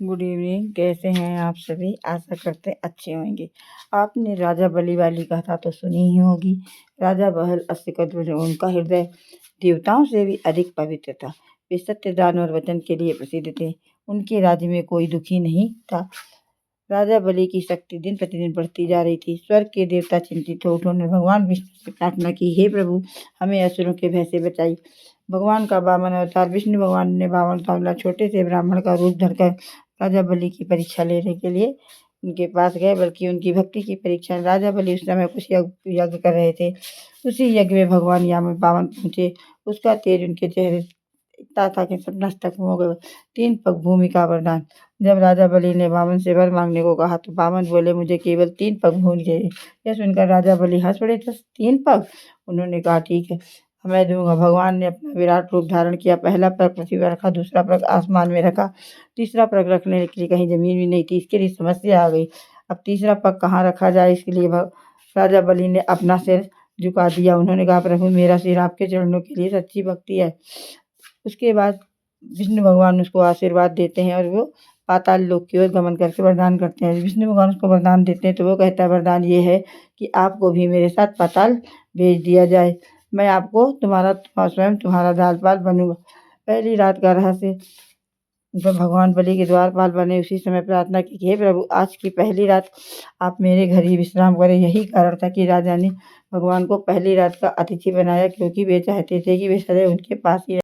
Good evening. कैसे हैं आप सभी? आशा करते हैं अच्छे होंगे। आपने राजा बलि वाली कथा तो सुनी ही होगी। राजा बहल अस्तिकद्र जो उनका हृदय देवताओं से भी अधिक पवित्र था। वे सत्य, दान और वचन के लिए प्रसिद्ध थे। उनके राज्य में कोई दुखी नहीं था। राजा बलि की शक्ति दिन प्रतिदिन बढ़ती जा रही थी। स्वर्ग के देवता चिंतित हो उन्होंने भगवान विष्णु से प्रार्थना की, हे प्रभु, हमें असुरों के भय से बचाइए। भगवान का वामन अवतार विष्णु भगवान ने वामन का छोटे से ब्राह्मण का रूप धरकर राजा बलि की परीक्षा लेने के लिए उनके पास गए, बल्कि उनकी भक्ति की परीक्षा। राजा बलि उस समय कुछ यज्ञ कर रहे थे। उसी यज्ञ में भगवान वामन पहुंचे। उसका तेज उनके चेहरे इतना था कि सब नतमस्तक हो गए। 3 पग भूमि का वरदान। जब राजा बलि ने वामन से वर मांगने को कहा तो वामन बोले, मुझे केवल 3 पग भूमि चाहिए। यह सुनकर राजा बलि हंस पड़े। तो 3 पग? उन्होंने कहा, ठीक है, मैं दूंगा। भगवान ने अपना विराट रूप धारण किया। पहला पग पृथ्वी पर रखा, दूसरा पग आसमान में रखा, तीसरा पग रखने के लिए कहीं जमीन भी नहीं थी। इसके लिए समस्या आ गई। अब तीसरा पग कहाँ रखा जाए? इसके लिए राजा बलि ने अपना सिर झुका दिया। उन्होंने कहा, प्रभु, मेरा सिर आपके चरणों के लिए सच्ची भक्ति है। उसके बाद विष्णु भगवान उसको आशीर्वाद देते हैं और वो पाताल लोक की ओर गमन करके वरदान करते हैं। विष्णु भगवान उसको वरदान देते हैं तो वो कहता है, वरदान ये है कि आपको भी मेरे साथ पाताल भेज दिया जाए। मैं आपको स्वयं तुम्हारा दालपाल बनूंगा। पहली रात का रहस्य। जब भगवान बलि के द्वारपाल बने, उसी समय प्रार्थना की, हे प्रभु, आज की पहली रात आप मेरे घर ही विश्राम करें। यही कारण था कि राजा ने भगवान को पहली रात का अतिथि बनाया, क्योंकि वे चाहते थे कि वे सदैव उनके पास ही